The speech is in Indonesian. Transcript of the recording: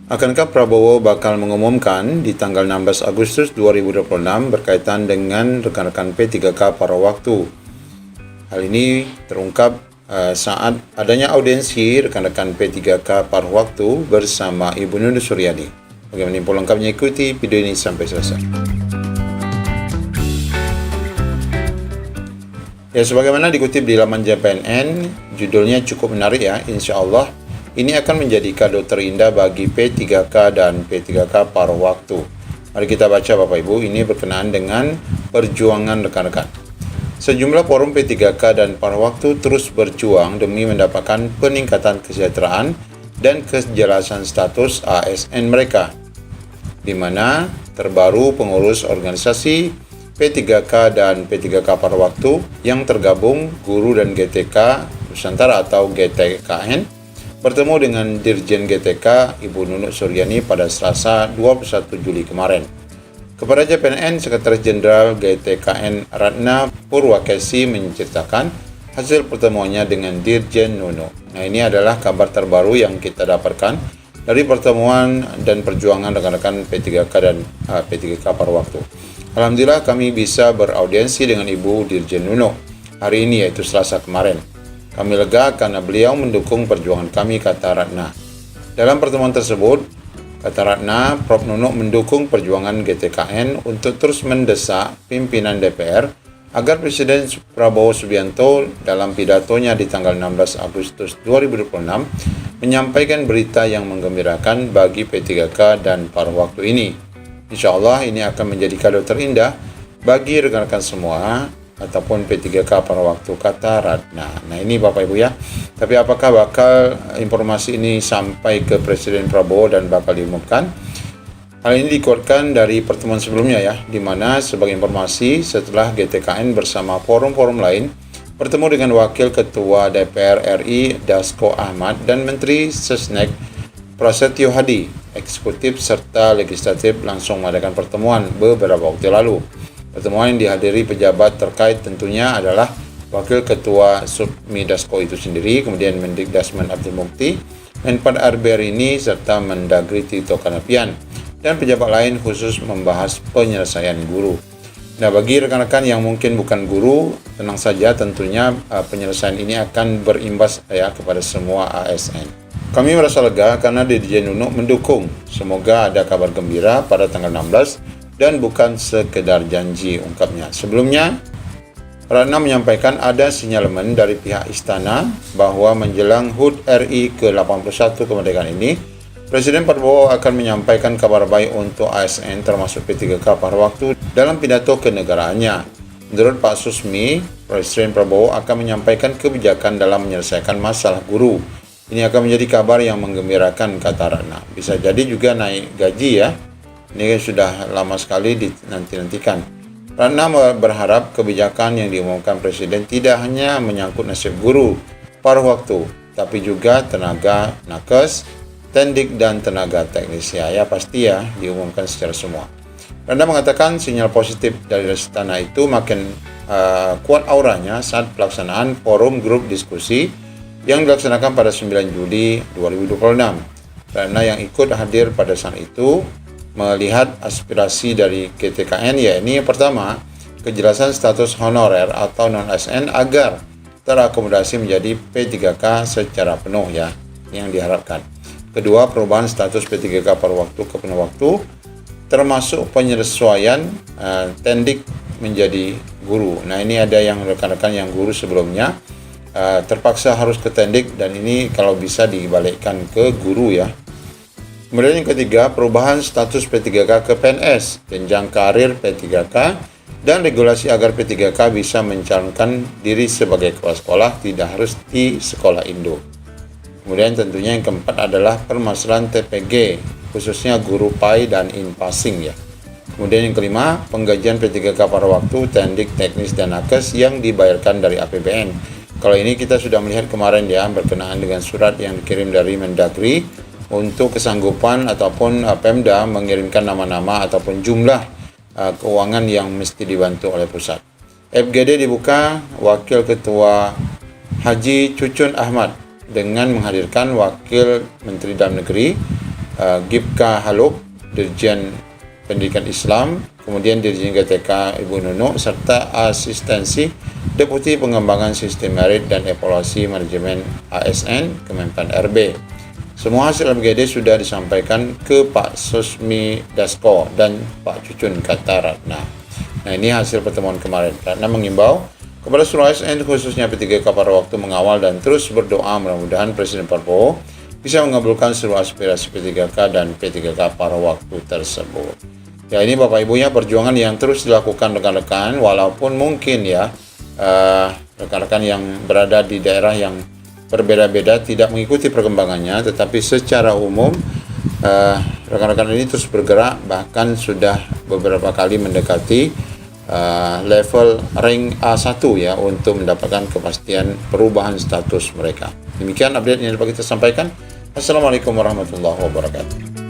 Akankah Prabowo bakal mengumumkan di tanggal 16 Agustus 2026 berkaitan dengan rekan-rekan P3K paruh waktu? Hal ini terungkap saat adanya audiensi rekan-rekan P3K paruh waktu bersama Ibu Nunu Suryani. Bagaimana info lengkapnya, ikuti video ini sampai selesai. Ya, sebagaimana dikutip di laman JPNN, judulnya cukup menarik ya, insya Allah. Ini akan menjadi kado terindah bagi P3K dan P3K paruh waktu. Mari kita baca Bapak Ibu, ini berkenaan dengan perjuangan rekan-rekan. Sejumlah forum P3K dan paruh waktu terus berjuang demi mendapatkan peningkatan kesejahteraan dan kejelasan status ASN mereka, di mana terbaru pengurus organisasi P3K dan P3K paruh waktu yang tergabung Guru dan GTK Nusantara atau GTKN bertemu dengan Dirjen GTK Ibu Nunu Suryani pada Selasa 21 Juli kemarin. Kepada JPNN, Sekretaris Jenderal GTKN Ratna Purwakesi menceritakan hasil pertemuannya dengan Dirjen Nunu. Nah, ini adalah kabar terbaru yang kita dapatkan dari pertemuan dan perjuangan rekan-rekan P3K dan P3K paruh waktu. Alhamdulillah kami bisa beraudiensi dengan Ibu Dirjen Nunu hari ini, yaitu Selasa kemarin. Kami lega karena beliau mendukung perjuangan kami, kata Ratna. Dalam pertemuan tersebut, kata Ratna, Prof. Nunu mendukung perjuangan GTKN untuk terus mendesak pimpinan DPR agar Presiden Prabowo Subianto dalam pidatonya di tanggal 16 Agustus 2026 menyampaikan berita yang menggembirakan bagi P3K dan paruh waktu ini. Insya Allah ini akan menjadi kado terindah bagi rekan-rekan semua ataupun P3K paruh waktu, kata Ratna. Nah, ini Bapak Ibu ya. Tapi apakah bakal informasi ini sampai ke Presiden Prabowo dan bakal diumumkan? Hal ini dikuatkan dari pertemuan sebelumnya ya, di mana sebagai informasi setelah GTKN bersama forum-forum lain bertemu dengan Wakil Ketua DPR RI Dasko Ahmad dan Menteri Sesnek Prasetyo Hadi, eksekutif serta legislatif langsung mengadakan pertemuan beberapa waktu lalu. Pertemuan yang dihadiri pejabat terkait tentunya adalah Wakil Ketua Submi Dasko itu sendiri, kemudian Mendikdasmen Abdul Mukti, Menpad RBRI serta Mendagri Tito Karnavian, dan pejabat lain khusus membahas penyelesaian guru. Nah, bagi rekan-rekan yang mungkin bukan guru, tenang saja, tentunya penyelesaian ini akan berimbas ya kepada semua ASN. Kami merasa lega karena Dirjen Nunu mendukung. Semoga ada kabar gembira pada tanggal 16 dan bukan sekedar janji, ungkapnya. Sebelumnya, Ratna menyampaikan ada sinyalemen dari pihak istana bahwa menjelang HUT RI ke-81 kemerdekaan ini, Presiden Prabowo akan menyampaikan kabar baik untuk ASN termasuk P3K paruh waktu dalam pidato kenegaraannya. Menurut Pak Susmi, Presiden Prabowo akan menyampaikan kebijakan dalam menyelesaikan masalah guru. Ini akan menjadi kabar yang menggembirakan, kata Ratna. Bisa jadi juga naik gaji ya. Ini sudah lama sekali dinanti-nantikan. Ratna berharap kebijakan yang diumumkan Presiden tidak hanya menyangkut nasib guru paruh waktu, tapi juga tenaga nakes, tendik, dan tenaga teknis. Ya pasti ya diumumkan secara semua. Ratna mengatakan sinyal positif dari istana itu makin kuat auranya saat pelaksanaan forum grup diskusi yang dilaksanakan pada 9 Juli 2026. Ratna yang ikut hadir pada saat itu melihat aspirasi dari GTKN, yakni yang pertama, kejelasan status honorer atau non-ASN agar terakomodasi menjadi P3K secara penuh ya, yang diharapkan. Kedua, perubahan status P3K paruh waktu ke penuh waktu, termasuk penyesuaian tendik menjadi guru. Nah, ini ada yang rekan-rekan yang guru sebelumnya terpaksa harus ke tendik, dan ini kalau bisa dibalikkan ke guru ya. Kemudian yang ketiga, perubahan status P3K ke PNS, jenjang karir P3K, dan regulasi agar P3K bisa mencalonkan diri sebagai kepala sekolah tidak harus di sekolah induk. Kemudian tentunya yang keempat adalah permasalahan TPG, khususnya guru PAI dan in-passing ya. Kemudian yang kelima, penggajian P3K paruh waktu, tendik, teknis, dan nakes yang dibayarkan dari APBN. Kalau ini kita sudah melihat kemarin ya, berkenaan dengan surat yang dikirim dari Mendagri untuk kesanggupan ataupun Pemda mengirimkan nama-nama ataupun jumlah keuangan yang mesti dibantu oleh pusat. FGD dibuka Wakil Ketua Haji Cucun Ahmad dengan menghadirkan Wakil Menteri Dalam Negeri Gipka Haluk, Dirjen Pendidikan Islam, kemudian Dirjen GTK Ibu Nunuk, serta asistensi Deputi Pengembangan Sistem Merit dan Evaluasi Manajemen ASN Kemenpan RB. Semua hasil MGD sudah disampaikan ke Pak Susmi Dasko dan Pak Cucun Kata Ratna. Nah, ini hasil pertemuan kemarin. Ratna mengimbau kepada seluruh ASN khususnya P3K pada waktu mengawal dan terus berdoa mudah-mudahan Presiden Prabowo bisa mengabulkan seluruh aspirasi P3K dan P3K pada waktu tersebut. Ya, ini Bapak Ibu ya, perjuangan yang terus dilakukan rekan-rekan, walaupun mungkin ya rekan-rekan yang berada di daerah yang berbeda-beda tidak mengikuti perkembangannya, tetapi secara umum rekan-rekan ini terus bergerak, bahkan sudah beberapa kali mendekati level rank A1 ya untuk mendapatkan kepastian perubahan status mereka. Demikian update yang dapat kita sampaikan. Assalamualaikum warahmatullahi wabarakatuh.